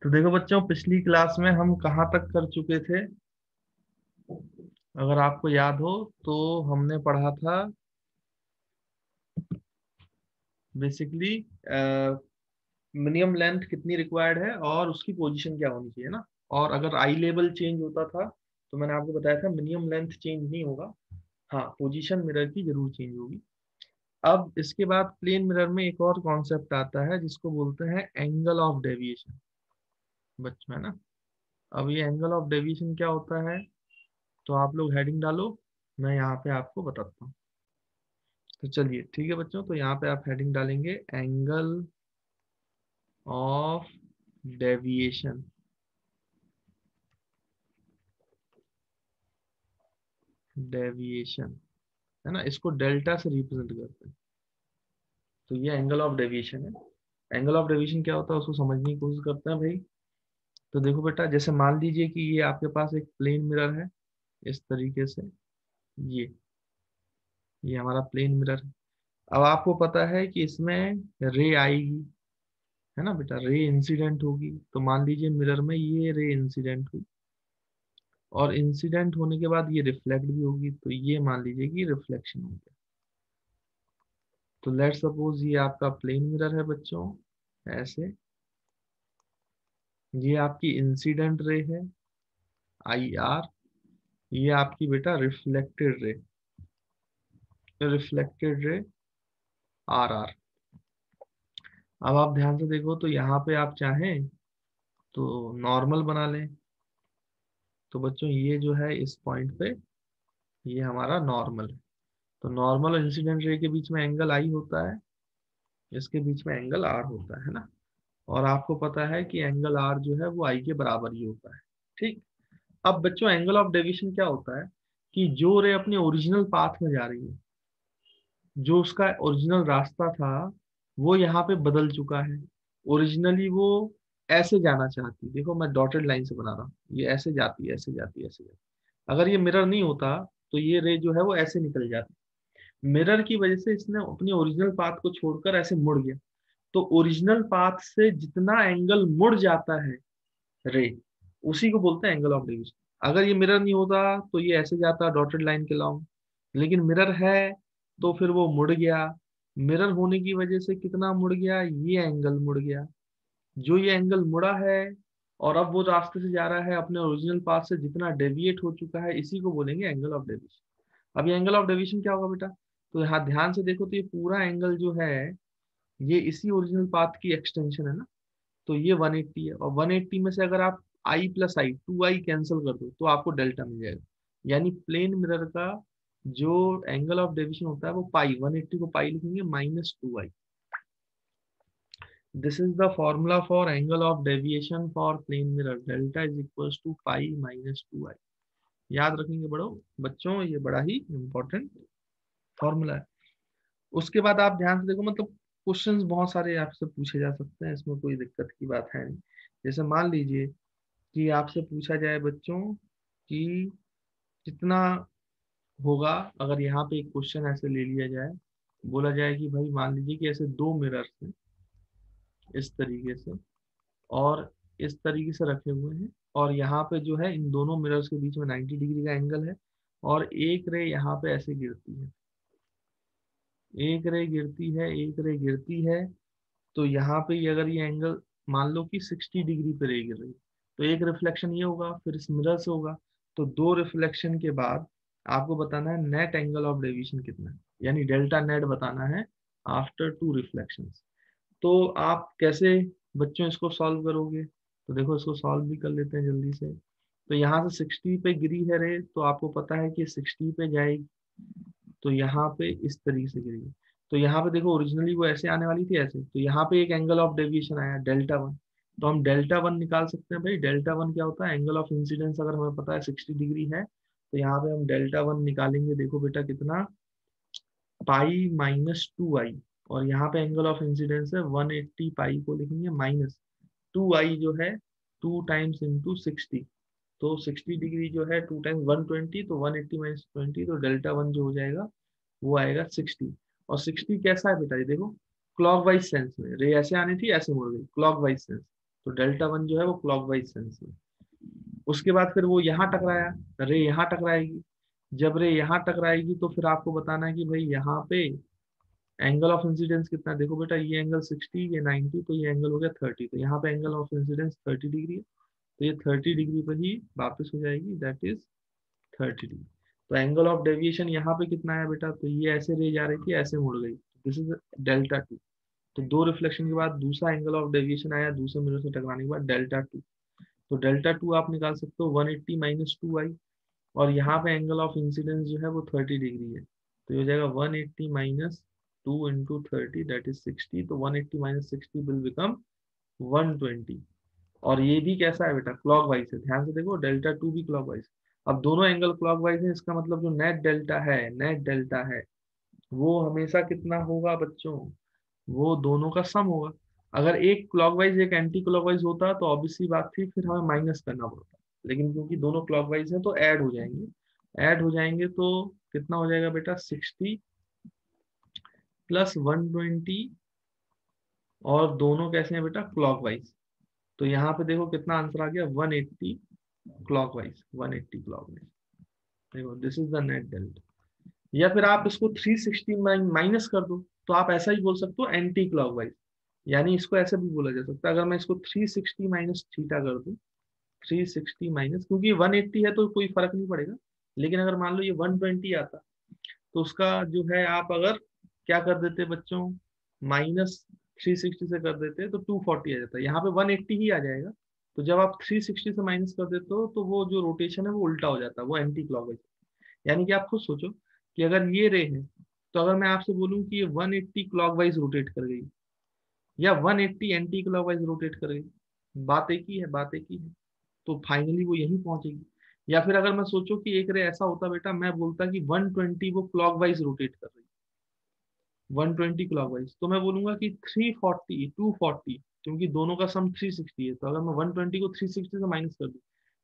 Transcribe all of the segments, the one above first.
तो देखो बच्चों, पिछली क्लास में हम कहाँ तक कर चुके थे? अगर आपको याद हो तो हमने पढ़ा था बेसिकली मिनिमम लेंथ कितनी रिक्वायर्ड है और उसकी पोजीशन क्या होनी चाहिए ना। और अगर आई लेवल चेंज होता था तो मैंने आपको बताया था मिनिमम लेंथ चेंज नहीं होगा, हाँ पोजीशन मिरर की जरूर चेंज होगी। अब इसके बाद प्लेन मिरर में एक और कॉन्सेप्ट आता है जिसको बोलते हैं एंगल ऑफ डेविएशन बच्चों, है ना। अब ये एंगल ऑफ डेविएशन क्या होता है? तो आप लोग हेडिंग डालो, मैं यहाँ पे आपको बताता हूँ। तो चलिए ठीक है बच्चों, तो यहाँ पे आप हेडिंग डालेंगे एंगल ऑफ डेविएशन। डेविएशन है ना, इसको डेल्टा से रिप्रेजेंट करते हैं। तो ये एंगल ऑफ डेविएशन है। एंगल ऑफ डेविएशन क्या होता है उसको समझने की कोशिश करते हैं भाई। तो देखो बेटा, जैसे मान लीजिए कि ये आपके पास एक प्लेन मिरर है इस तरीके से। ये ये हमारा प्लेन मिरर है। अब आपको पता है कि इसमें रे आएगी, है ना बेटा, रे इंसिडेंट होगी। तो मान लीजिए मिरर में ये रे इंसिडेंट हुई और इंसिडेंट होने के बाद ये रिफ्लेक्ट भी होगी, तो ये मान लीजिए कि रिफ्लेक्शन हो गया। तो लेट सपोज ये आपका प्लेन मिरर है बच्चों, ऐसे। ये आपकी इंसिडेंट रे है आई आर, ये आपकी बेटा reflected ray, reflected ray are are. अब आप ध्यान से देखो तो यहाँ पे आप चाहें तो नॉर्मल बना लें। तो बच्चों ये जो है इस पॉइंट पे ये हमारा नॉर्मल है। तो नॉर्मल और इंसिडेंट रे के बीच में एंगल आई होता है, इसके बीच में एंगल आर होता है ना। और आपको पता है कि एंगल आर जो है वो आई के बराबर ही होता है। ठीक। अब बच्चों एंगल ऑफ डेविएशन क्या होता है कि जो रे अपने ओरिजिनल पाथ में जा रही है, जो उसका ओरिजिनल रास्ता था वो यहाँ पे बदल चुका है। ओरिजिनली वो ऐसे जाना चाहती, देखो मैं डॉटेड लाइन से बना रहा हूँ, ये ऐसे जाती है, ऐसे जाती है, ऐसे जाती है। अगर ये मिरर नहीं होता तो ये रे जो है वो ऐसे निकल जाती। मिरर की वजह से इसने अपनी ओरिजिनल पाथ को छोड़कर ऐसे मुड़ गया। तो ओरिजिनल पाथ से जितना एंगल मुड़ जाता है रे, उसी को बोलते हैं एंगल ऑफ डेविएशन। अगर ये मिरर नहीं होता तो ये ऐसे जाता डॉटेड लाइन के लॉन्ग, लेकिन मिरर है तो फिर वो मुड़ गया। मिरर होने की वजह से कितना मुड़ गया, ये एंगल मुड़ गया। जो ये एंगल मुड़ा है और अब वो रास्ते से जा रहा है अपने ओरिजिनल पाथ से जितना डेविएट हो चुका है, इसी को बोलेंगे एंगल ऑफ डेविएशन। अब ये एंगल ऑफ डेविएशन क्या होगा बेटा? तो यहाँ ध्यान से देखो तो ये पूरा एंगल जो है ये इसी ओरिजिनल पाथ की एक्सटेंशन है ना। तो ये 180 है, और 180 में से अगर आप आई प्लस आई 2i कैंसिल कर दो तो आपको डेल्टा मिल जाएगा। यानी प्लेन मिरर का जो एंगल ऑफ डेविएशन होता है वो पाई, 180 को पाई लिखेंगे -2i। This is the formula for angle of deviation for plane mirror, delta is equals to pi -2i। याद रखेंगे बड़ो बच्चों, ये बड़ा ही इंपॉर्टेंट फॉर्मूला है। उसके बाद आप ध्यान से देखो, मतलब क्वेश्चंस बहुत सारे आपसे पूछे जा सकते हैं, इसमें कोई दिक्कत की बात है नहीं। जैसे मान लीजिए कि आपसे पूछा जाए बच्चों कि कितना होगा अगर यहाँ पे एक क्वेश्चन ऐसे ले लिया जाए, बोला जाए कि भाई मान लीजिए कि ऐसे दो मिरर्स हैं इस तरीके से और इस तरीके से रखे हुए हैं, और यहाँ पे जो है इन दोनों मिरर्स के बीच में 90 डिग्री का एंगल है, और एक रे यहाँ पे ऐसे गिरती है, एक रे गिरती है, एक रे गिरती है। तो यहाँ पे अगर ये एंगल मान लो कि 60 डिग्री पे रे गिर रही है, तो एक रिफ्लेक्शन ये होगा, फिर इस मिरर से होगा। तो दो रिफ्लेक्शन के बाद आपको बताना है नेट एंगल ऑफ डेविएशन कितना है, यानी डेल्टा नेट बताना है आफ्टर टू रिफ्लेक्शंस। तो आप कैसे बच्चों इसको सॉल्व करोगे? तो देखो इसको सॉल्व भी कर लेते हैं जल्दी से। तो यहाँ से 60 पे गिरी है रे, तो आपको पता है कि 60 पे जाएगी, तो यहाँ पे इस तरीके से गिरेगी। तो यहाँ पे देखो ओरिजिनली वो ऐसे आने वाली थी ऐसे, तो यहाँ पे एक एंगल ऑफ डेविएशन आया डेल्टा 1। तो हम डेल्टा 1 निकाल सकते हैं भाई। डेल्टा 1 क्या होता है? एंगल ऑफ इंसिडेंस अगर हमें पता है 60 डिग्री है, तो यहाँ पे हम डेल्टा 1 निकालेंगे। देखो बेटा कितना, पाई -2i। और यहाँ पे एंगल ऑफ इंसिडेंस है 180, पाई को लिखेंगे -2i जो है 2 टाइम्स × 60। तो 60 डिग्री जो है 2 टाइम्स 120, तो 180 -20, तो डेल्टा 1 जो हो जाएगा वो आएगा 60। और 60 कैसा है बेटा? ये देखो क्लॉकवाइज सेंस में रे ऐसे आनी थी, ऐसे मुड़ गई क्लॉकवाइज सेंस। तो डेल्टा वन जो है वो क्लॉकवाइज सेंस में। उसके बाद फिर वो यहाँ टकराया, रे यहाँ टकराएगी। जब रे यहाँ टकराएगी तो फिर आपको बताना है कि भाई यहाँ पे एंगल ऑफ इंसिडेंस कितना है। देखो बेटा, ये एंगल 60, ये 90, तो ये एंगल हो गया 30। तो यहाँ पे एंगल ऑफ इंसिडेंस 30 डिग्री है, तो ये 30 डिग्री पर ही वापस हो जाएगी, दैट इज 30 डिग्री। तो एंगल ऑफ डेविएशन यहाँ पे कितना है बेटा, तो ये ऐसे रे जा रही थी, ऐसे मुड़ गई, दिस इज डेल्टा टू। तो दो रिफ्लेक्शन के बाद दूसरा एंगल ऑफ डेविएशन आया दूसरे मिरर से टकराने के बाद, डेल्टा टू। तो डेल्टा टू आप निकाल सकते हो 180 माइनस टू आई, और यहाँ पे एंगल ऑफ इंसिडेंस जो है वो 30 डिग्री है, तो ये हो जाएगा 180 minus two into 30, that is 60। तो 180 माइनस 60 विल बिकम 120। और ये भी कैसा है बेटा, क्लॉकवाइज है, ध्यान से देखो, डेल्टा टू भी क्लॉकवाइज। अब दोनों एंगल क्लॉकवाइज है, इसका मतलब जो नेट डेल्टा है, नेट डेल्टा है वो हमेशा कितना होगा बच्चों, वो दोनों का सम होगा। अगर एक क्लॉकवाइज एक एंटी क्लॉकवाइज होता तो ऑब्वियसली बात थी, फिर हमें माइनस करना पड़ता, लेकिन क्योंकि दोनों क्लॉकवाइज है तो ऐड हो जाएंगे। ऐड हो जाएंगे तो कितना हो जाएगा बेटा, 60 प्लस 120, और दोनों कैसे हैं बेटा, क्लॉकवाइज। तो यहाँ पे देखो कितना आंसर आ गया, 180 क्लॉकवाइज, 180 क्लॉकवाइज। देखो this is the net delta. या फिर आप इसको 360 माइनस कर दो, तो आप ऐसा ही बोल सकते हो एंटी क्लॉकवाइज। यानी इसको ऐसे भी बोला जा सकता है, अगर मैं इसको 360 माइनस थीटा कर दूं, 360 माइनस, क्योंकि 180 है तो कोई फर्क नहीं पड़ेगा, लेकिन अगर मान लो ये 120 आता तो उसका जो है आप अगर क्या कर देते बच्चों, माइनस 360 से कर देते तो 240 आ जाता है, यहाँ पे 180 ही आ जाएगा। तो जब आप 360 से माइनस कर देते हो तो वो जो रोटेशन है वो उल्टा हो जाता है, वो एंटी क्लॉकवाइज। यानी कि आप खुद सोचो कि अगर ये रे है, तो अगर मैं आपसे बोलूं कि ये 180 क्लॉकवाइज रोटेट कर गई या 180 एंटी क्लॉकवाइज रोटेट कर गई, बात एक ही है, बात एक ही है। तो फाइनली वो यहीं पहुंचेगी। या फिर अगर मैं सोचो कि एक रे ऐसा होता बेटा, मैं बोलता कि 120 वो क्लॉकवाइज रोटेट कर रही है, 120 क्लॉकवाइज, तो मैं बोलूंगा कि 340 240, क्योंकि दोनों का सम 360 है, तो अगर मैं 120 को 360 से माइनस कर दूं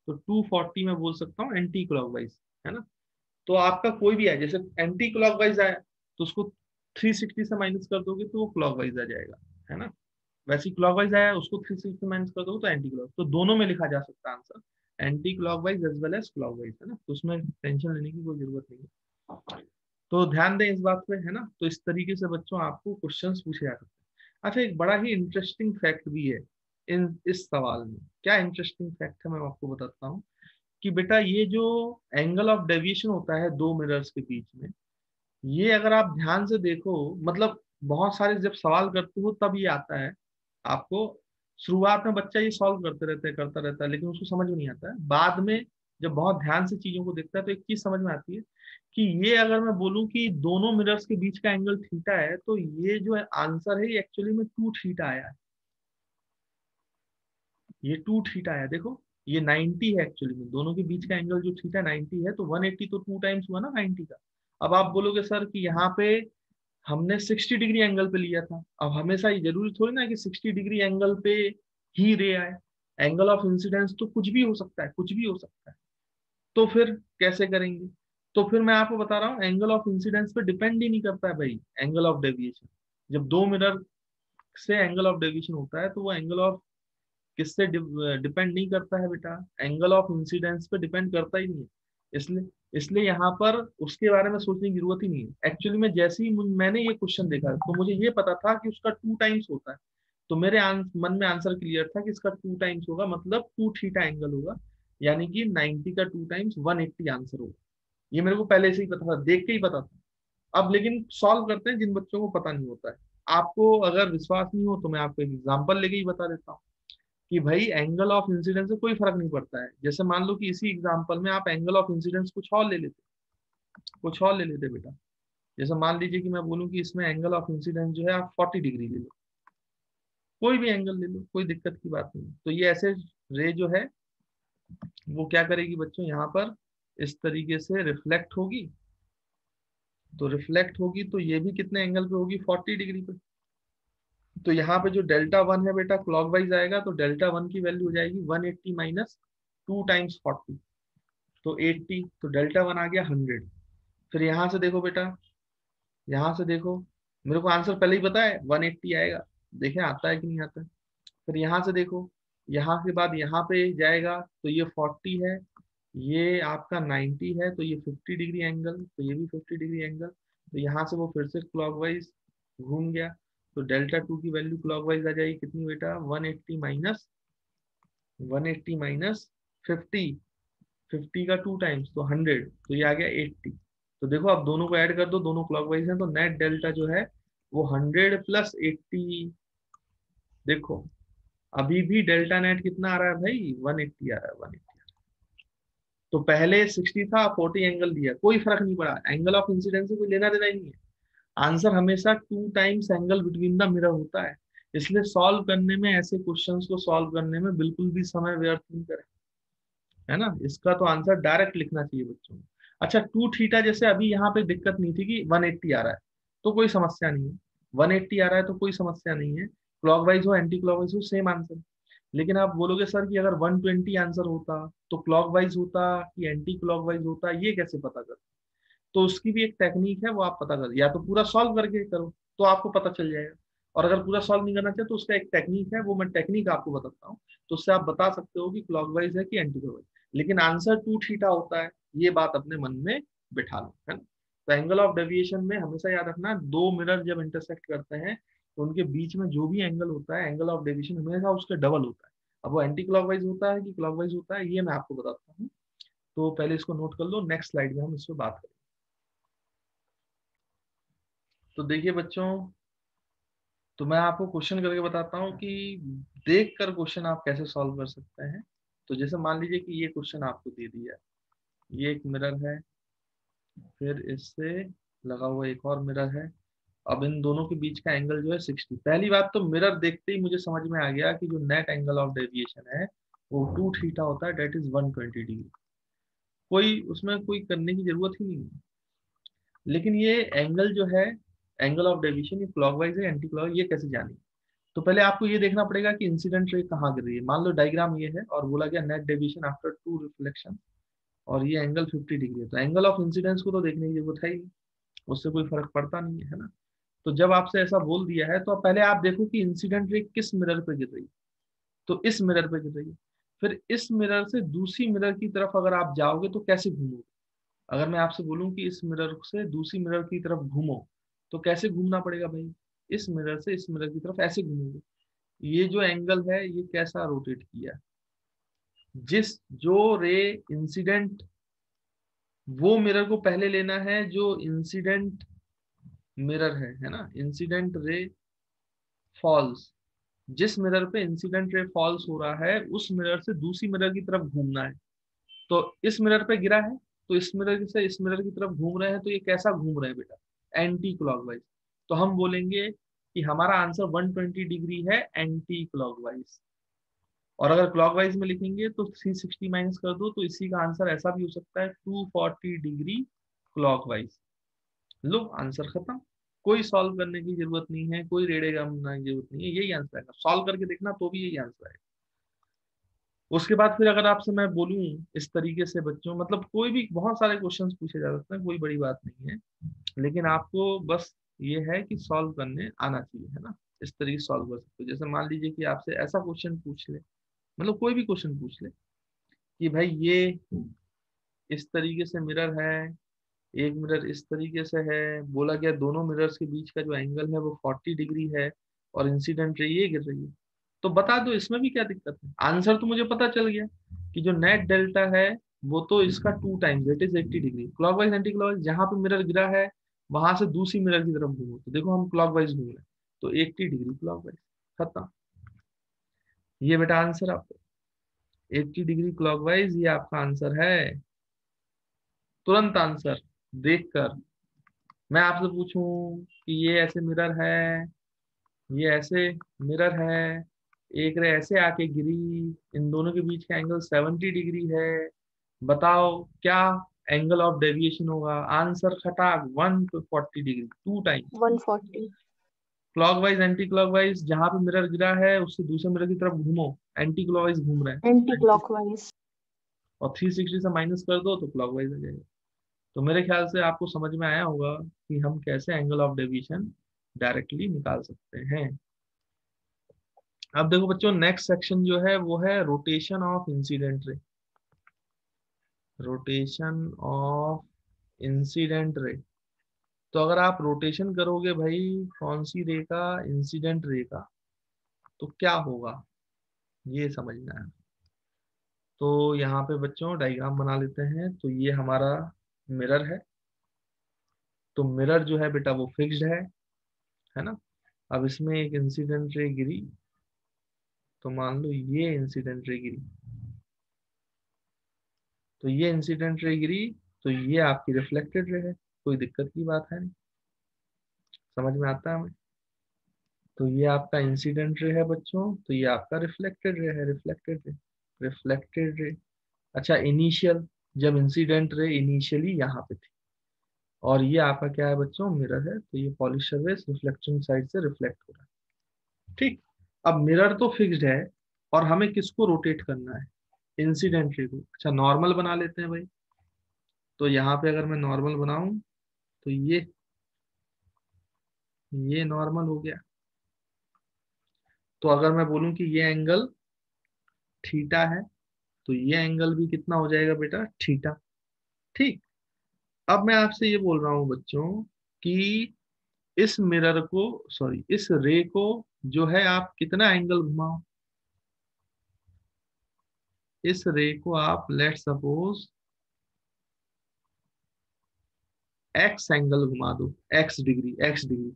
तो 240 मैं बोल सकता हूँ एंटी क्लॉकवाइज, है ना। तो आपका कोई भी है, जैसे एंटी क्लॉकवाइज आया तो उसको 360 से माइनस कर दोगे तो वो क्लॉकवाइज आ जाएगा, है ना। वैसे क्लॉकवाइज आया उसको 360 से माइनस कर दोगे तो एंटी क्लॉक, तो दोनों में लिखा जा सकता है answer, anti clockwise as well as clockwise, है ना। तो उसमें टेंशन लेने की कोई जरूरत नहीं है। तो ध्यान दें इस बात पे, है ना। तो इस तरीके से बच्चों आपको क्वेश्चंस पूछे जा सकते हैं। अच्छा, एक बड़ा ही इंटरेस्टिंग फैक्ट भी है इन इस सवाल में। क्या इंटरेस्टिंग फैक्ट है, मैं आपको बताता हूँ कि बेटा ये जो एंगल ऑफ डेविएशन होता है दो मिरर्स के बीच में, ये अगर आप ध्यान से देखो, मतलब बहुत सारे जब सवाल करते हो तब ये आता है आपको। शुरुआत में बच्चा ये सॉल्व करते रहते हैं, करता रहता है, लेकिन उसको समझ में नहीं आता है। बाद में जब बहुत ध्यान से चीजों को देखता है तो एक चीज समझ में आती है कि ये अगर मैं बोलूं कि दोनों मिरर्स के बीच का एंगल थीटा है, तो ये जो आंसर है ये एक्चुअली में 2 थीटा आया है। ये 2 थीटा आया, देखो ये 90 है, एक्चुअली में दोनों के बीच का एंगल जो थीटा 90 है, तो 180 तो 2 टाइम्स हुआ ना 90 का। अब आप बोलोगे सर कि यहाँ पे हमने 60 डिग्री एंगल पे लिया था, अब हमेशा ये जरूरी थोड़ी ना कि 60 डिग्री एंगल पे ही रे आए। एंगल ऑफ इंसिडेंस तो कुछ भी हो सकता है, कुछ भी हो सकता है। तो फिर कैसे करेंगे, तो फिर मैं आपको बता रहा हूँ एंगल ऑफ इंसिडेंस पे डिपेंड ही नहीं करता है भाई एंगल ऑफ डेविएशन। जब दो मिरर से एंगल ऑफ डेविएशन होता है तो वो एंगल ऑफ किससे डिपेंड नहीं करता है बेटा, एंगल ऑफ इंसिडेंस पे डिपेंड करता ही नहीं है। इसलिए इसलिए यहाँ पर उसके बारे में सोचने की जरूरत ही नहीं है। एक्चुअली में जैसे ही मैंने ये क्वेश्चन देखा तो मुझे ये पता था कि उसका 2 टाइम्स होता है, तो मेरे मन में आंसर क्लियर था कि इसका 2 टाइम्स होगा, मतलब 2 थीटा एंगल होगा, यानी कि 90 का 2 टाइम्स 180 आंसर होगा। ये मेरे को पहले से ही पता था, देख के ही पता था। अब लेकिन सॉल्व करते हैं जिन बच्चों को पता नहीं होता है। आपको अगर विश्वास नहीं हो तो मैं आपको एक एग्जाम्पल लेके ही बता देता हूँ कि भाई एंगल ऑफ इंसिडेंस से कोई फर्क नहीं पड़ता है। जैसे मान लो कि इसी एग्जांपल में आप एंगल ऑफ इंसिडेंस कुछ और ले लेते, कुछ और ले लेते बेटा। जैसे मान लीजिए कि मैं बोलूं कि इसमें एंगल ऑफ इंसिडेंस जो है आप 40 डिग्री ले लो, कोई भी एंगल ले लो, कोई दिक्कत की बात नहीं। तो ये ऐसे रे जो है वो क्या करेगी बच्चों, यहाँ पर इस तरीके से रिफ्लेक्ट होगी। तो रिफ्लेक्ट होगी तो ये भी कितने एंगल पे होगी, 40 डिग्री पे। तो यहाँ पे जो डेल्टा वन है बेटा क्लॉकवाइज आएगा, तो डेल्टा वन की वैल्यू हो जाएगी 180 माइनस 2 टाइम्स 40, तो 80। तो डेल्टा वन आ गया 100। फिर यहाँ से देखो बेटा, यहाँ से देखो, मेरे को आंसर पहले ही पता है 180 आएगा, देखें आता है कि नहीं आता है। फिर यहाँ से देखो, यहाँ के बाद यहाँ पे जाएगा तो ये 40 है, ये आपका 90 है, तो ये 50 डिग्री एंगल, तो ये भी 50 डिग्री एंगल। तो यहाँ से वो फिर से क्लॉकवाइज घूम गया, तो डेल्टा टू की वैल्यू क्लॉकवाइज आ जाएगी कितनी बेटा, 180 माइनस 50, 50 का 2 टाइम्स तो 100, तो ये आ गया 80। तो देखो आप दोनों को ऐड कर दो, दोनों क्लॉकवाइज हैं, तो नेट डेल्टा जो है वो 100 प्लस 80। देखो अभी भी डेल्टा नेट कितना आ रहा है भाई, 180 आ रहा है, 180। तो पहले 60 था, 40 एंगल दिया, कोई फर्क नहीं पड़ा, एंगल ऑफ इंसिडेंस से कोई लेना देना ही नहीं है। आंसर हमेशा 2 times angle between the mirror होता है। इसलिए सॉल्व करने में, ऐसे क्वेश्चंस को सॉल्व करने में बिल्कुल भी समय व्यर्थ नहीं करें, है ना। इसका तो आंसर डायरेक्ट लिखना चाहिए बच्चों को। अच्छा 2 थीटा, जैसे अभी यहाँ पे दिक्कत नहीं थी कि 180 आ रहा है तो कोई समस्या नहीं है, 180 आ रहा है तो कोई समस्या नहीं है, क्लॉकवाइज हो एंटी क्लॉकवाइज हो सेम आंसर। लेकिन आप बोलोगे सर कि अगर 120 आंसर होता तो क्लॉकवाइज होता कि एंटी क्लॉकवाइज होता, ये कैसे पता कर। तो उसकी भी एक टेक्निक है, वो आप पता कर, या तो पूरा सॉल्व करके करो तो आपको पता चल जाएगा, और अगर पूरा सॉल्व नहीं करना चाहिए तो उसका एक टेक्निक है, वो मैं टेक्निक आपको बताता हूँ। तो उससे आप बता सकते हो कि क्लॉकवाइज है कि एंटी क्लॉकवाइज, लेकिन आंसर 2 थीटा होता है, ये बात अपने मन में बिठा लो, है ना। तो एंगल ऑफ डेविएशन में हमेशा याद रखना, दो मिरर जब इंटरसेक्ट करते हैं तो उनके बीच में जो भी एंगल होता है, एंगल ऑफ डेविएशन हमेशा उसका डबल होता है। अब वो एंटी क्लॉकवाइज होता है कि क्लॉकवाइज होता है, ये मैं आपको बताता हूँ। तो पहले इसको नोट कर लो, नेक्स्ट स्लाइड में हम इस पर बात करेंगे। तो देखिए बच्चों, तो मैं आपको क्वेश्चन करके बताता हूँ कि देख कर क्वेश्चन आप कैसे सॉल्व कर सकते हैं। तो जैसे मान लीजिए कि ये क्वेश्चन आपको दे दिया है, ये एक मिरर है, फिर इससे लगा हुआ एक और मिरर है, अब इन दोनों के बीच का एंगल जो है 60। पहली बात तो मिरर देखते ही मुझे समझ में आ गया कि जो नेट एंगल ऑफ डेविएशन है वो 2 थीटा होता है, डेट इज 120 डिग्री। कोई उसमें कोई करने की जरूरत ही नहीं है। लेकिन ये एंगल जो है, एंगल ऑफ डेविएशन, ये क्लॉकवाइज है एंटी क्लॉक, ये कैसे जाने। तो पहले आपको ये देखना पड़ेगा कि इंसिडेंट रे कहाँ गिर रही है। मान लो डायग्राम ये है और बोला गया नेट डेविएशन आफ्टर 2 रिफ्लेक्शन, और ये एंगल 50 डिग्री है, तो एंगल ऑफ इंसिडेंस को तो देखने की जरूरत है ही नहीं, उससे कोई फर्क पड़ता नहीं है ना। तो जब आपसे ऐसा बोल दिया है तो अब पहले आप देखो कि इंसिडेंट रे किस मिरर पे गिर रही है, तो इस मिरर पे गिर रही है। फिर इस मिरर से दूसरी मिरर की तरफ अगर आप जाओगे तो कैसे घूमोगे। अगर मैं आपसे बोलूं कि इस मिरर से दूसरी मिरर की तरफ घूमो, तो कैसे घूमना पड़ेगा भाई, इस मिरर से इस मिरर की तरफ ऐसे घूमोगे। ये जो एंगल है ये कैसा रोटेट किया, जिस जो रे इंसिडेंट, वो मिरर को पहले लेना है जो इंसिडेंट मिरर है ना, इंसिडेंट रे फॉल्स, जिस मिरर पे इंसिडेंट रे फॉल्स हो रहा है उस मिरर से दूसरी मिरर की तरफ घूमना है। तो इस मिरर पे गिरा है, तो इस मिरर से इस मिरर की तरफ घूम रहे हैं, तो ये कैसा घूम रहे हैं बेटा, एंटी क्लॉकवाइज। तो हम बोलेंगे कि हमारा आंसर 120 डिग्री है एंटी क्लॉकवाइज। और अगर क्लॉकवाइज में लिखेंगे तो 360 माइनस कर दो, तो इसी का आंसर ऐसा भी हो सकता है 240 डिग्री क्लॉकवाइज। लो आंसर खत्म, कोई सॉल्व करने की जरूरत नहीं है, कोई रेड़े बनाने की जरूरत नहीं है, यही आंसर आएगा, सॉल्व करके देखना तो भी यही आंसर आएगा। उसके बाद फिर अगर आपसे मैं बोलूं इस तरीके से बच्चों, मतलब कोई भी बहुत सारे क्वेश्चंस पूछे जा सकते हैं, कोई बड़ी बात नहीं है, लेकिन आपको बस ये है कि सॉल्व करने आना चाहिए, है ना। इस तरीके से सॉल्व कर सकते हो। जैसे मान लीजिए कि आपसे ऐसा क्वेश्चन पूछ ले, मतलब कोई भी क्वेश्चन पूछ ले कि भाई ये इस तरीके से मिरर है, एक मिरर इस तरीके से है, बोला गया दोनों मिरर्स के बीच का जो एंगल है वो 40 डिग्री है, और इंसिडेंट रे ये गिर रही है, तो बता दो इसमें भी क्या दिक्कत है। आंसर तो मुझे पता चल गया कि जो नेट डेल्टा है वो तो इसका 2 times, that is 80 degree. Clockwise anti clockwise, जहां पे मिरर गिरा है वहां से दूसरी मिरर की तरफ घूमो, तो देखो हम क्लॉकवाइज घूम रहे हैं, तो 80 डिग्री क्लॉकवाइज, खत्म। ये बेटा आंसर आपका 80 डिग्री क्लॉकवाइज, ये आपका आंसर है। तुरंत आंसर देखकर। मैं आपसे पूछूं कि ये ऐसे मिरर है, ये ऐसे मिरर है, एक रे ऐसे आके गिरी, इन दोनों के बीच का एंगल 70 डिग्री है, बताओ क्या एंगल ऑफ डेविएशन होगा। आंसर खटाक 140 degree, 2 time. 140। Clockwise anti clockwise, जहां पे मिरर गिरा है उससे दूसरे मिरर की तरफ घूमो, एंटी क्लॉकवाइज घूम रहे एंटी हैं, क्लॉकवाइज। और 360 से माइनस कर दो तो क्लॉकवाइज आ जाएगा। तो मेरे ख्याल से आपको समझ में आया होगा कि हम कैसे एंगल ऑफ डेविएशन डायरेक्टली निकाल सकते हैं। अब देखो बच्चों, नेक्स्ट सेक्शन जो है वो है रोटेशन ऑफ इंसिडेंट रे। रोटेशन ऑफ इंसिडेंट रे। तो अगर आप रोटेशन करोगे भाई कौन सी रे का, इंसिडेंट रे का, तो क्या होगा ये समझना है। तो यहाँ पे बच्चों डायग्राम बना लेते हैं। तो ये हमारा मिरर है। तो मिरर जो है बेटा वो फिक्स्ड है ना। अब इसमें एक इंसिडेंट रे गिरी, तो मान लो ये इंसिडेंट रे गिरी, तो ये इंसिडेंट रे गिरी, तो ये आपकी रिफ्लेक्टेड रे है। कोई दिक्कत की बात है नहीं, समझ में आता है हमें। तो ये आपका इंसिडेंट रे है बच्चों, तो ये आपका रिफ्लेक्टेड रे है, रिफ्लेक्टेड रे, रिफ्लेक्टेड रे। अच्छा, इनिशियल, जब इंसिडेंट रे इनिशियली यहाँ पे थी, और ये आपका क्या है बच्चों, मिरर है, तो ये पॉलिश सरफेस रिफ्लेक्शन साइड से रिफ्लेक्ट हो रहा है। ठीक। अब मिरर तो फिक्स्ड है, और हमें किसको रोटेट करना है, इंसिडेंट रे को। अच्छा, नॉर्मल बना लेते हैं भाई। तो यहाँ पे अगर मैं नॉर्मल बनाऊं, तो ये नॉर्मल हो गया। तो अगर मैं बोलूं कि ये एंगल थीटा है, तो ये एंगल भी कितना हो जाएगा बेटा, थीटा। ठीक। अब मैं आपसे ये बोल रहा हूँ बच्चों कि इस मिरर को, सॉरी इस रे को जो है आप कितना एंगल घुमाओ, इस रे को आप लेट सपोज एक्स एंगल घुमा दो, एक्स डिग्री, एक्स डिग्री।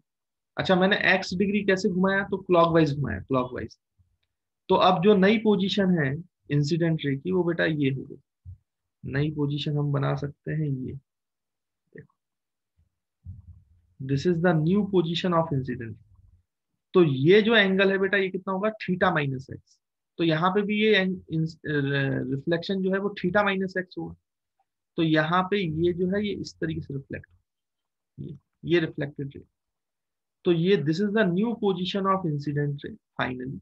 अच्छा, मैंने एक्स डिग्री कैसे घुमाया, तो क्लॉकवाइज घुमाया, क्लॉकवाइज। तो अब जो नई पोजीशन है इंसिडेंट रे की, वो बेटा ये हो गई। नई पोजीशन हम बना सकते हैं ये, this is the new position of incident. तो ये जो एंगल है बेटा, ये कितना होगा, थीटा माइनस एक्स। तो यहाँ पे भी ये रिफ्लेक्शन जो है वो थीटा माइनस एक्स होगा। तो यहाँ पे ये जो है ये इस तरीके से रिफ्लेक्ट, ये रिफ्लेक्टेड रे। तो ये this is the new position of incident ray finally.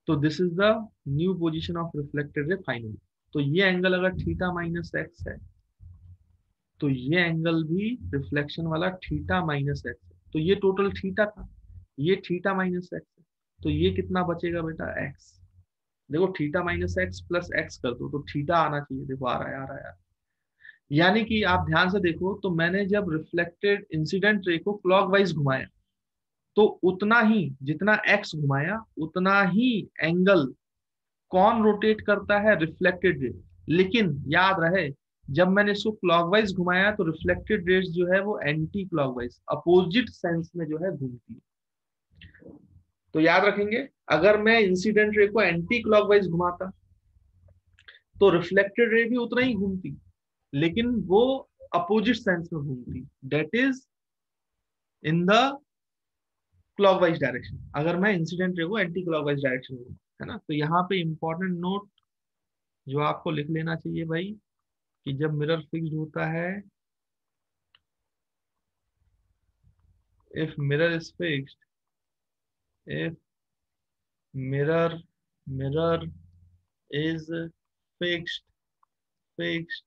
तो this is the new position of reflected ray finally. तो ये एंगल अगर थीटा माइनस एक्स है, तो ये एंगल भी रिफ्लेक्शन वाला थीटा माइनस एक्स है। तो ये टोटल थीटा था, ये थीटा माइनस एक्स है। तो ये कितना बचेगा बेटा, एक्स। देखो theta minus x plus x कर दो तो थीटा आना चाहिए, देखो आ रहा है, आ रहा है, आ रहा है। यानी कि आप ध्यान से देखो, तो मैंने जब रिफ्लेक्टेड इंसिडेंट रे को क्लॉकवाइज घुमाया, तो उतना ही जितना एक्स घुमाया उतना ही एंगल कौन रोटेट करता है, रिफ्लेक्टेड रे। लेकिन याद रहे, जब मैंने इसको क्लॉकवाइज घुमाया तो रिफ्लेक्टेड रेज जो है वो एंटी क्लॉकवाइज, अपोजिट सेंस में जो है घूमती है। तो याद रखेंगे, अगर मैं इंसिडेंट रे को एंटी क्लॉकवाइज घुमाता तो रिफ्लेक्टेड रे भी उतना ही घूमती, लेकिन वो अपोजिट सेंस में घूमती, that is in the clockwise direction. अगर मैं इंसिडेंट रे को एंटी क्लॉकवाइज डायरेक्शन में घुमाता, है ना। तो यहाँ पे इंपॉर्टेंट नोट जो आपको लिख लेना चाहिए भाई, कि जब मिरर फिक्स्ड होता है, if mirror is fixed, if mirror is fixed, fixed,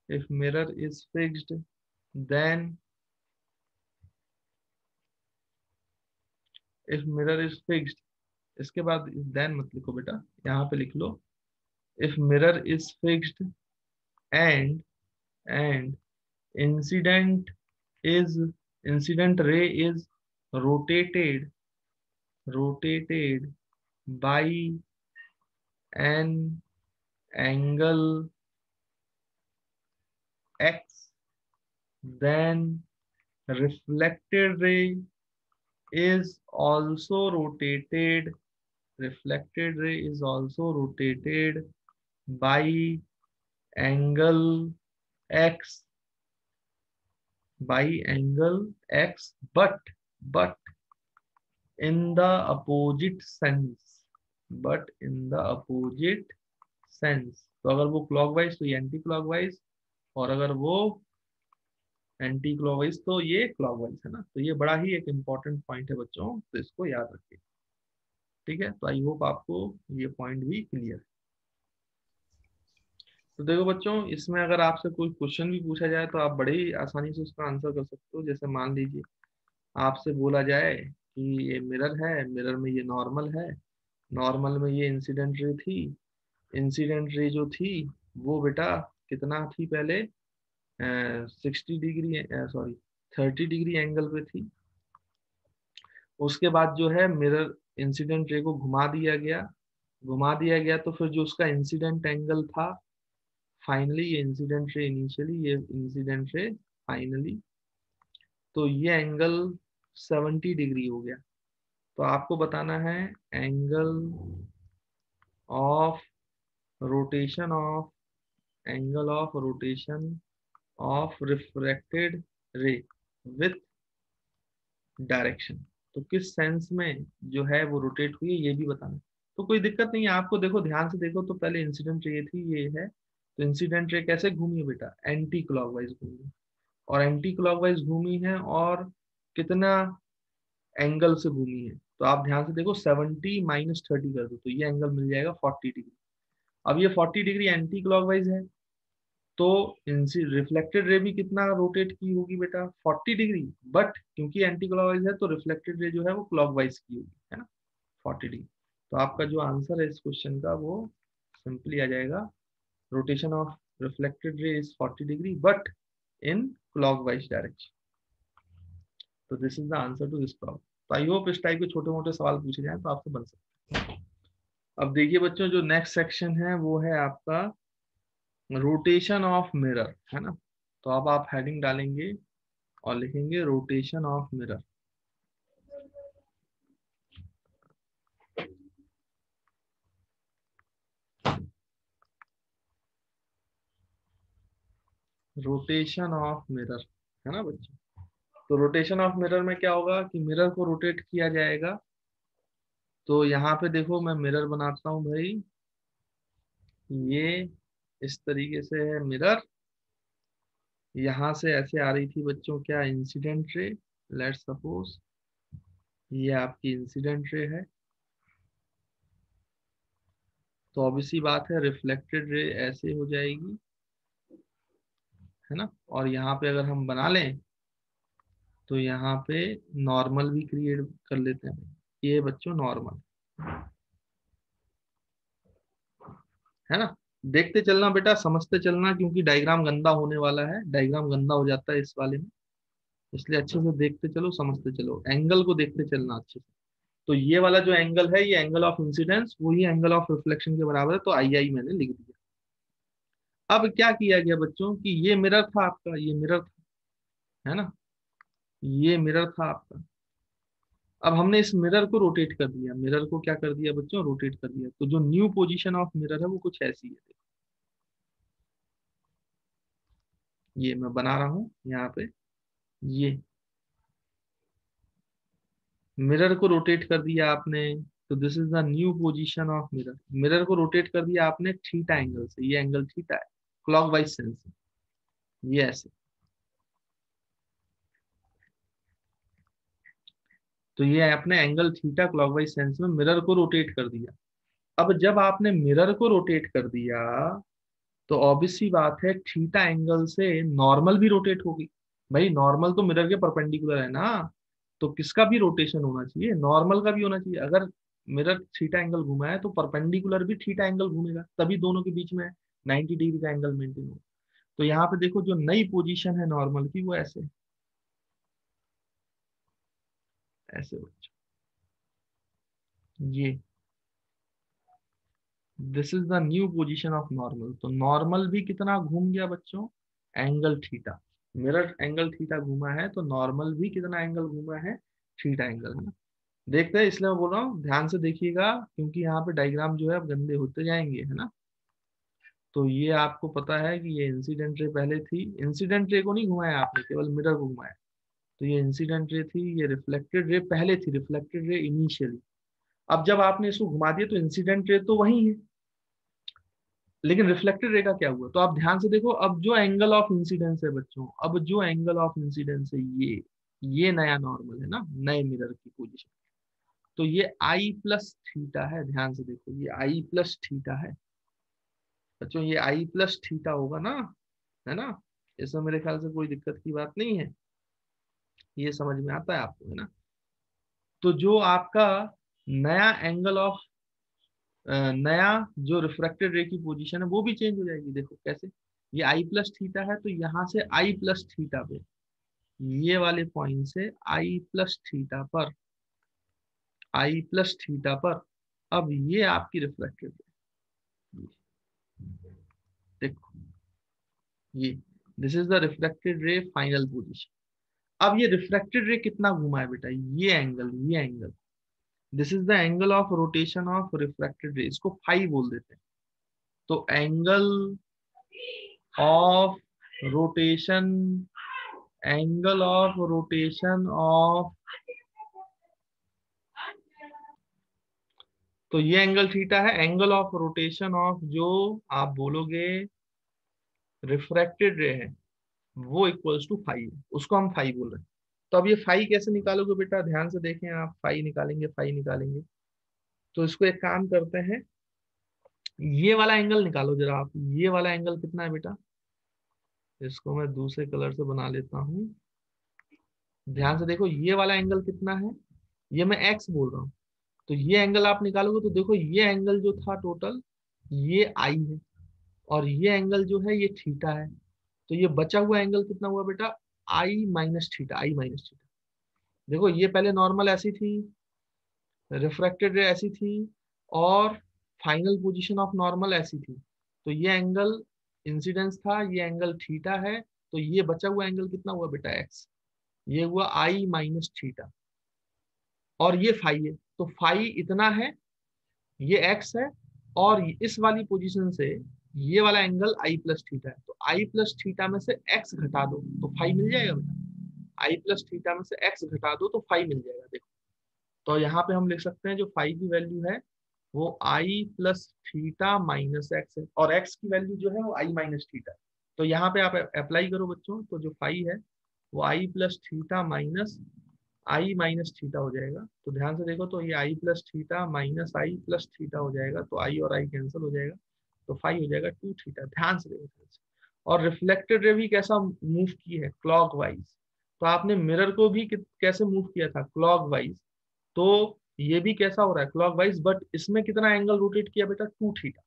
if mirror is fixed, then if mirror is fixed, इसके बाद then मत लिखो बेटा, यहाँ पे लिख लो, if mirror is fixed and and incident is incident ray is rotated by an angle x, then reflected ray is also rotated, reflected ray is also rotated by angle x, but in the opposite sense, but in the opposite sense। तो अगर वो clockwise तो ये anti clockwise, और अगर वो anti clockwise तो ये क्लॉकवाइज, है ना। तो ये बड़ा ही एक इंपॉर्टेंट पॉइंट है बच्चों, तो इसको याद रखिए। ठीक है, तो आई होप आपको ये पॉइंट भी क्लियर है। तो देखो बच्चों, इसमें अगर आपसे कोई क्वेश्चन भी पूछा जाए तो आप बड़े ही आसानी से उसका आंसर कर सकते हो। जैसे मान लीजिए आपसे बोला जाए कि ये मिरर है, मिरर में ये नॉर्मल है, नॉर्मल में ये इंसिडेंट रे थी, इंसिडेंट रे जो थी वो बेटा कितना थी पहले, 60 डिग्री, सॉरी 30 डिग्री एंगल पे थी। उसके बाद जो है मिरर इंसिडेंट रे को घुमा दिया गया, घुमा दिया गया तो फिर जो उसका इंसिडेंट एंगल था फाइनली, ये इंसिडेंट रे इनिशियली, ये इंसिडेंट रे फाइनली, तो ये एंगल 70 डिग्री हो गया। तो आपको बताना है angle of rotation of, angle of rotation of refracted रे विथ डायरेक्शन। तो किस सेंस में जो है वो रोटेट हुई है ये भी बताना। तो कोई दिक्कत नहीं है आपको, देखो ध्यान से देखो, तो पहले इंसिडेंट रे थी, ये है, तो इंसिडेंट रे कैसे घूमी है बेटा, एंटी क्लॉकवाइज घूमी, और एंटी क्लॉकवाइज घूमी है, और कितना एंगल से घूमी है, तो आप ध्यान से देखो 70 माइनस 30 कर दो तो ये एंगल मिल जाएगा 40 डिग्री। अब ये 40 डिग्री एंटी क्लॉकवाइज है, तो रिफ्लेक्टेड रे भी कितना रोटेट की होगी बेटा, 40 डिग्री, बट क्योंकि एंटी क्लॉकवाइज है तो रिफ्लेक्टेड रे जो है वो क्लॉकवाइज की होगी, है ना, 40 डिग्री। तो आपका जो आंसर है इस क्वेश्चन का वो सिंपली आ जाएगा, rotation of reflected ray is 40 degree but in clockwise direction. तो this is the answer to this problem. तो आई होप इस टाइप के छोटे मोटे सवाल पूछे जाए तो आपसे बन सकते हैं। अब देखिए बच्चों, जो नेक्स्ट सेक्शन है वो है आपका रोटेशन ऑफ मिरर, है ना। तो अब आप हेडिंग डालेंगे और लिखेंगे rotation of mirror. Rotation of mirror, है ना बच्चों। तो रोटेशन ऑफ मिरर में क्या होगा कि मिरर को रोटेट किया जाएगा। तो यहाँ पे देखो मैं मिरर बनाता हूँ भाई, ये इस तरीके से है मिरर, यहाँ से ऐसे आ रही थी बच्चों क्या, इंसिडेंट रे, लेट्स सपोज ये आपकी इंसिडेंट रे है। तो ऑब्वियसली बात है रिफ्लेक्टेड रे ऐसे हो जाएगी, है ना। और यहाँ पे अगर हम बना लें तो यहाँ पे नॉर्मल भी क्रिएट कर लेते हैं, ये बच्चों नॉर्मल, है ना। देखते चलना बेटा, समझते चलना, क्योंकि डायग्राम गंदा होने वाला है, डायग्राम गंदा हो जाता है इस वाले में, इसलिए अच्छे से देखते चलो, समझते चलो, एंगल को देखते चलना अच्छे से। तो ये वाला जो एंगल है ये एंगल ऑफ इंसिडेंस, वही एंगल ऑफ रिफ्लेक्शन के बराबर है, तो आई आई मैंने लिख दिया। अब क्या किया गया बच्चों कि ये मिरर था आपका, ये मिरर था, है ना, ये मिरर था आपका। अब हमने इस मिरर को रोटेट कर दिया, मिरर को क्या कर दिया बच्चों, रोटेट कर दिया। तो जो न्यू पोजीशन ऑफ मिरर है वो कुछ ऐसी है, ये मैं बना रहा हूं यहाँ पे, ये मिरर को रोटेट कर दिया आपने, तो this is the new position of mirror. Mirror को रोटेट कर दिया आपने थीटा एंगल से, ये एंगल थीटा है क्लॉकवाइज सेंस से, ये ऐसे। तो ये आपने एंगल थीटा क्लॉकवाइज सेंस में मिरर को रोटेट कर दिया। अब जब आपने मिरर को रोटेट कर दिया तो ऑब्वियस सी बात है थीटा एंगल से नॉर्मल भी रोटेट होगी। भाई नॉर्मल तो मिरर के परपेंडिकुलर है ना, तो किसका भी रोटेशन होना चाहिए, नॉर्मल का भी होना चाहिए। अगर मिरर थीटा एंगल घुमा है तो परपेंडिकुलर भी थीटा एंगल घूमेगा, तभी दोनों के बीच में 90 डिग्री का एंगल मेंटेन होगा। तो यहाँ पे देखो जो नई पोजीशन है नॉर्मल की वो ऐसे, ऐसे बच्चों, ये this is the new position of normal. तो नॉर्मल भी कितना घूम गया बच्चों, angle theta. Mirror angle theta घूमा है तो नॉर्मल भी कितना एंगल घूमा है, थीटा एंगल, है ना। देखते हैं, इसलिए मैं बोल रहा हूँ ध्यान से देखिएगा, क्योंकि यहाँ पे डायग्राम जो है अब गंदे होते जाएंगे, है ना। तो ये आपको पता है कि ये इंसिडेंट रे पहले थी, इंसिडेंट रे को नहीं घुमाया आपने, केवल मिरर को घुमाया। तो ये इंसिडेंट रे थी, ये रिफ्लेक्टेड रे पहले थी, रिफ्लेक्टेड रे इनिशियली। अब जब आपने इसको घुमा दिया तो इंसिडेंट रे तो वही है, लेकिन रिफ्लेक्टेड रे का क्या हुआ। तो आप ध्यान से देखो, अब जो एंगल ऑफ इंसिडेंस है बच्चों, अब जो एंगल ऑफ इंसिडेंस है ये नया नॉर्मल है ना, नए मिरर की पोजीशन। तो ये आई प्लस थीटा है, ध्यान से देखो ये आई प्लस थीटा है बच्चों, ये आई प्लस थीटा होगा ना, है ना। इसमें मेरे ख्याल से कोई दिक्कत की बात नहीं है, ये समझ में आता है आपको, है ना। तो जो आपका नया एंगल ऑफ नया जो रिफ्रैक्टेड रे की पोजीशन है वो भी चेंज हो जाएगी। देखो कैसे, ये आई प्लस थीटा है तो यहाँ से आई प्लस थीटा पे, ये वाले पॉइंट से आई प्लस थीटा पर, आई प्लस थीटा पर, अब ये आपकी रिफ्लेक्टेड रे, देखो ये, this is the reflected ray final position. अब ये रिफ्लेक्टेड रे कितना घुमा है बेटा, ये angle, this is the angle of rotation of reflected रे, इसको फाई बोल देते हैं। तो angle of rotation, angle of rotation of, तो ये एंगल थीटा है, एंगल ऑफ रोटेशन ऑफ जो आप बोलोगे रिफ्रैक्टेड रे है वो इक्वल्स टू फाइव, उसको हम फाइव बोल रहे हैं। तो अब ये फाइव कैसे निकालोगे बेटा, ध्यान से देखें आप, फाइव निकालेंगे, फाइव निकालेंगे, तो इसको एक काम करते हैं, ये वाला एंगल निकालो जरा आप, ये वाला एंगल कितना है बेटा, इसको मैं दूसरे कलर से बना लेता हूँ। ध्यान से देखो ये वाला एंगल कितना है, ये मैं एक्स बोल रहा हूँ, तो ये एंगल आप निकालोगे तो देखो ये एंगल जो था टोटल, ये आई है, और ये एंगल जो है ये थीटा है, तो ये बचा हुआ एंगल कितना हुआ बेटा, आई माइनस थीटा, आई माइनस थीटा। देखो ये पहले नॉर्मल ऐसी थी, रिफ्रैक्टेड रे ऐसी थी, और फाइनल पोजीशन ऑफ नॉर्मल ऐसी थी, तो ये एंगल इंसिडेंस था, ये एंगल थीटा है, तो ये बचा हुआ एंगल कितना हुआ बेटा, एक्स, ये हुआ आई माइनस थीटा, और ये फाई है, तो फाई इतना है, ये एक्स है, और इस वाली पोजीशन से ये वाला एंगल आई प्लस थीटा है, तो आई प्लस थीटा में से एक्स घटा दो तो फाई मिल जाएगा बेटा, आई प्लस थीटा में से एक्स घटा दो तो फाई मिल जाएगा। देखो तो यहाँ पे हम लिख सकते हैं जो फाई की वैल्यू है वो आई प्लस थीटा माइनस एक्स है, और एक्स की वैल्यू जो है वो आई माइनस थीटा है। तो यहाँ पे आप अप्लाई करो बच्चों, तो जो फाई है वो आई प्लस थीटा माइनस आई माइनस थीटा हो जाएगा। तो ध्यान से देखो, तो ये आई प्लस थीटा माइनस आई प्लस थीटा हो जाएगा, तो आई और आई कैंसिल हो जाएगा, तो फाई हो जाएगा टू थीटा। ध्यान से देखो, ध्यान से। और रिफ्लेक्टेड रे भी कैसा मूव की है, क्लॉक वाइज, तो आपने मिरर को भी कैसे मूव किया था, क्लॉक वाइज, तो ये भी कैसा हो रहा है, क्लॉक वाइज, बट इसमें कितना एंगल रोटेट किया बेटा, टू थीटा।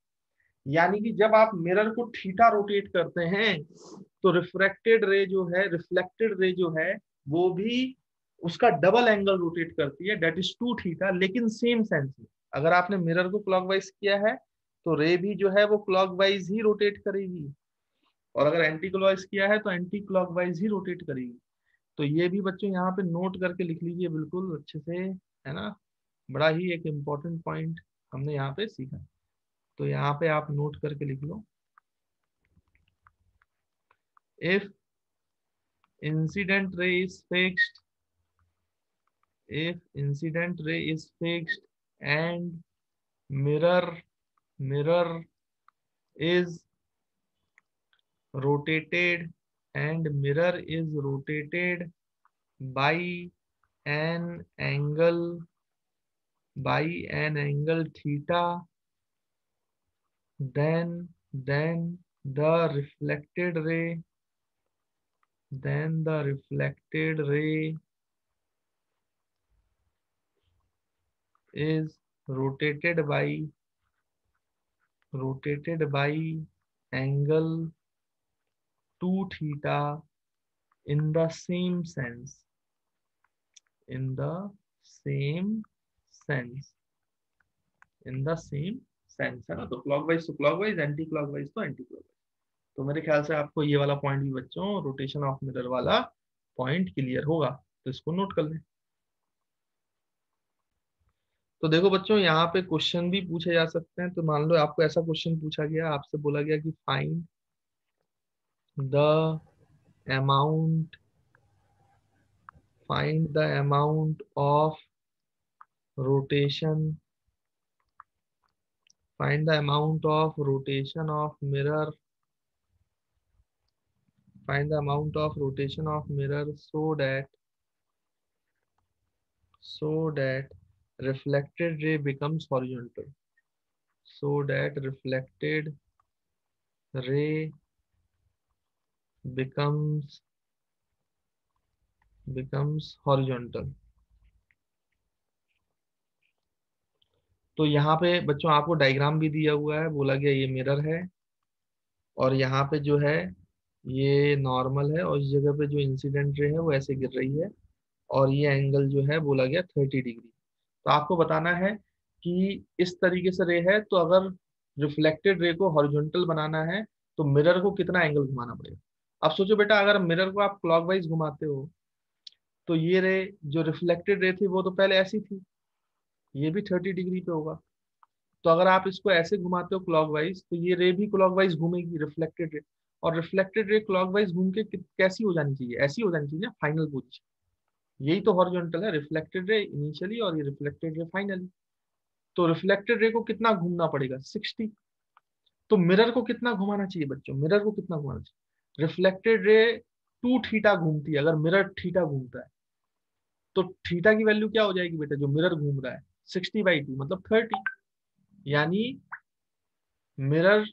यानी कि जब आप मिरर को थीटा रोटेट करते हैं तो रिफ्लेक्टेड रे जो है वो भी उसका डबल एंगल रोटेट करती है, डेट इज टू थीटा, लेकिन सेम सेंस में। अगर आपने मिरर को क्लॉकवाइज किया है तो रे भी जो है वो क्लॉकवाइज ही रोटेट करेगी, और अगर एंटी क्लॉकवाइज किया है तो एंटी क्लॉकवाइज ही रोटेट करेगी। तो ये भी बच्चों यहाँ पे नोट करके लिख लीजिए बिल्कुल अच्छे से, है ना, बड़ा ही एक इम्पोर्टेंट पॉइंट हमने यहाँ पे सीखा। तो यहाँ पे आप नोट करके लिख लो, if incident ray is fixed, if incident ray is fixed and mirror is rotated, and mirror is rotated by an angle, theta, then the reflected ray, then the reflected ray is rotated by angle 2 theta in the same sense, in the same sense, in the same sense, है ना। तो clockwise तो clockwise, anti clockwise तो anti clockwise. तो मेरे ख्याल से आपको ये वाला पॉइंट भी बच्चों, रोटेशन ऑफ मिरर वाला पॉइंट क्लियर होगा, तो इसको नोट कर लें। तो देखो बच्चों यहाँ पे क्वेश्चन भी पूछे जा सकते हैं, तो मान लो आपको ऐसा क्वेश्चन पूछा गया, आपसे बोला गया कि find the amount, find the amount of rotation, find the amount of rotation of mirror, find the amount of rotation of mirror so that reflected ray becomes horizontal, so that reflected ray becomes horizontal, तो यहाँ पे बच्चों आपको diagram भी दिया हुआ है, बोला गया ये मिरर है और यहाँ पे जो है ये नॉर्मल है, और इस जगह पे जो इंसिडेंट रे है वो ऐसे गिर रही है, और ये एंगल जो है बोला गया 30 डिग्री। तो आपको बताना है कि इस तरीके से रे है, तो अगर रिफ्लेक्टेड रे को हॉरिजॉन्टल बनाना है तो मिरर को कितना एंगल घुमाना पड़ेगा। अब सोचो बेटा, अगर मिरर को आप क्लॉकवाइज घुमाते हो तो ये रे जो रिफ्लेक्टेड रे थी वो तो पहले ऐसी थी, ये भी 30 डिग्री पे होगा। तो अगर आप इसको ऐसे घुमाते हो क्लॉकवाइज, तो ये रे भी क्लॉकवाइज घूमेगी, रिफ्लेक्टेड रे। और रिफ्लेक्टेड रे क्लॉकवाइज घूम के कैसी हो जानी चाहिए, ऐसी हो जानी चाहिए ना, फाइनल पोजीशन। यही तो हॉरिजॉन्टल है, रिफ्लेक्टेड रे इनिशियली और ये रिफ्लेक्टेड रे फाइनली। तो रिफ्लेक्टेड रे को कितना घूमना पड़ेगा, 60। तो मिरर को कितना घुमाना चाहिए बच्चों, मिरर को कितना घुमाना चाहिए, रिफ्लेक्टेड रे 2 थीटा घूमती है, अगर मिरर थीटा घूमता है तो थीटा की वैल्यू क्या हो जाएगी बेटा, जो मिरर घूम रहा है 60/2 मतलब 30। यानी mirror,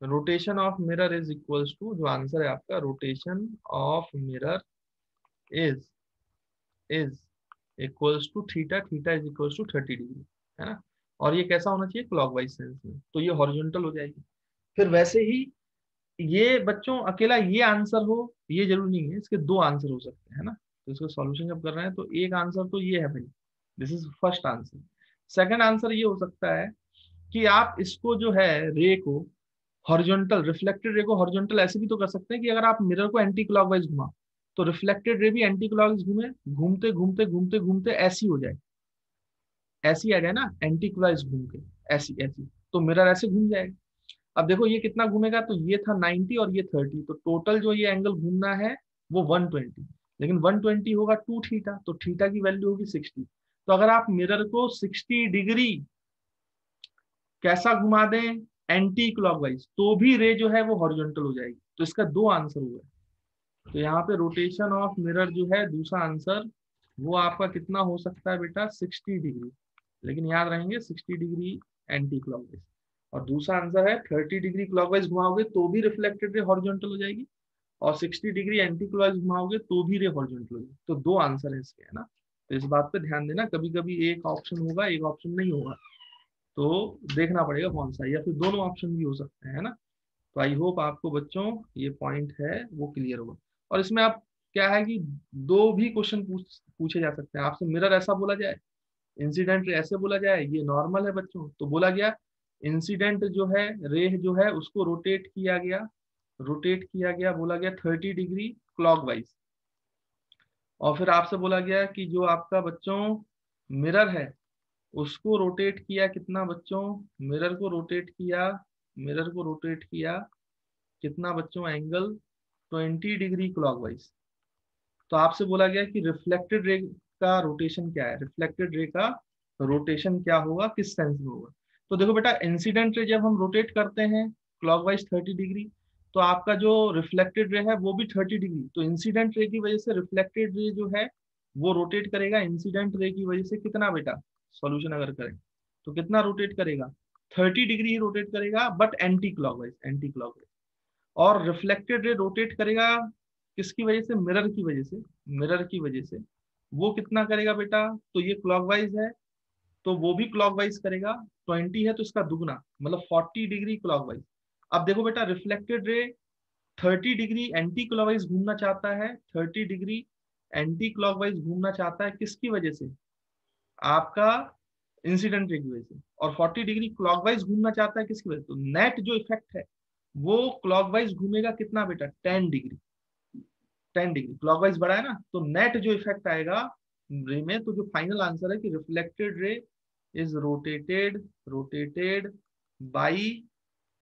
rotation of mirror is equals to, जो आंसर है आपका, rotation of mirror is is equals to theta, theta is equals to 30 degree, है ना। और ये कैसा होना चाहिए, क्लॉकवाइज सेंस में, तो ये हॉरिजॉन्टल हो जाएगी। फिर वैसे ही ये बच्चों अकेला ये आंसर हो ये जरूरी नहीं है, इसके दो आंसर हो सकते हैं, है ना। तो इसको सॉल्यूशन जब कर रहे हैं तो एक आंसर तो ये है भाई, this is first answer. Second answer ये हो सकता है कि आप इसको जो है रे को हॉरिजॉन्टल, रिफ्लेक्टेड रे को हॉरिजॉन्टल ऐसे भी तो कर सकते हैं कि अगर आप मिरर को एंटी क्लॉकवाइज घुमा तो रिफ्लेक्टेड रे भी एंटी क्लॉकवाइज घूमे, घूमते घूमते घूमते घूमते ऐसी हो जाए, ऐसी आ जाए ना, एंटी क्लॉकवाइज घूम के ऐसी ऐसी, तो मिरर ऐसे घूम जाएगा। अब देखो ये कितना घूमेगा, तो ये था 90 और ये 30, तो टोटल जो ये एंगल घूमना है वो 120, लेकिन 120 होगा 2 थीटा, तो थीटा की वैल्यू होगी 60। तो अगर आप मिरर को 60 डिग्री कैसा घुमा दें, एंटी क्लॉकवाइज, तो भी रे जो है वो हॉरिजॉन्टल हो जाएगी। तो इसका दो आंसर हुआ है। तो यहाँ पे रोटेशन ऑफ मिरर जो है दूसरा आंसर वो आपका कितना हो सकता है बेटा, 60 डिग्री, लेकिन याद रहेंगे 60 डिग्री एंटी क्लॉकवाइज। और दूसरा आंसर है 30 डिग्री क्लॉकवाइज घुमाओगे तो भी रिफ्लेक्टेड रे हॉरिजॉन्टल हो जाएगी, और 60 डिग्री एंटी क्लॉकवाइज घुमाओगे तो भी रे हॉरिजॉन्टल हो जाएगी। तो दो आंसर है इसके, है ना। तो इस बात पे ध्यान देना, कभी कभी एक ऑप्शन होगा एक ऑप्शन नहीं होगा, तो देखना पड़ेगा कौन सा, या फिर दोनों ऑप्शन भी हो सकते हैं, है ना। तो आई होप आपको बच्चों ये पॉइंट है वो क्लियर होगा। और इसमें आप क्या है कि दो भी क्वेश्चन पूछे जा सकते हैं आपसे, मिरर ऐसा बोला जाए, इंसिडेंट ऐसे बोला जाए, ये नॉर्मल है बच्चों, तो बोला गया इंसिडेंट जो है रे जो है उसको रोटेट किया गया, रोटेट किया गया बोला गया 30 डिग्री क्लॉकवाइज। और फिर आपसे बोला गया कि जो आपका बच्चों मिरर है उसको रोटेट किया कितना बच्चों, मिरर को रोटेट किया, मिरर को रोटेट किया कितना बच्चों, एंगल 20 डिग्री क्लॉकवाइज। तो आपसे बोला गया कि रिफ्लेक्टेड रे का रोटेशन क्या है, रिफ्लेक्टेड रे का रोटेशन क्या होगा, किस सेंस में होगा। तो देखो बेटा, इंसिडेंट रे जब हम रोटेट करते हैं क्लॉकवाइज 30 डिग्री, तो आपका जो रिफ्लेक्टेड रे है वो भी 30 डिग्री, तो इंसिडेंट रे की वजह से रिफ्लेक्टेड रे जो है वो रोटेट करेगा इंसिडेंट रे की वजह से कितना बेटा, सॉल्यूशन अगर करें तो कितना रोटेट करेगा, 30 डिग्री ही रोटेट करेगा, but anti clockwise, anti clockwise. और रिफ्लेक्टेड रे रोटेट करेगा किसकी वजह से, मिरर की वजह से, मिरर की वजह से। वो कितना करेगा बेटा, तो ये क्लॉकवाइज है तो वो भी क्लॉकवाइज करेगा, 20 है तो इसका दुगना मतलब 40 डिग्री क्लॉकवाइज। अब देखो बेटा, reflected ray 30 degree anti clockwise घूमना चाहता है, 30 डिग्री एंटी क्लॉकवाइज घूमना चाहता है किसकी वजह से, आपका इंसिडेंट रे की वजह से। और 40 डिग्री क्लॉकवाइज घूमना चाहता है किसकी वजह से, तो नेट जो इफेक्ट है वो क्लॉकवाइज घूमेगा कितना बेटा, 10 डिग्री, 10 डिग्री क्लॉकवाइज बढ़ा है ना, तो नेट जो इफेक्ट आएगा रे में, तो जो फाइनल आंसर है कि reflected ray is rotated, rotated by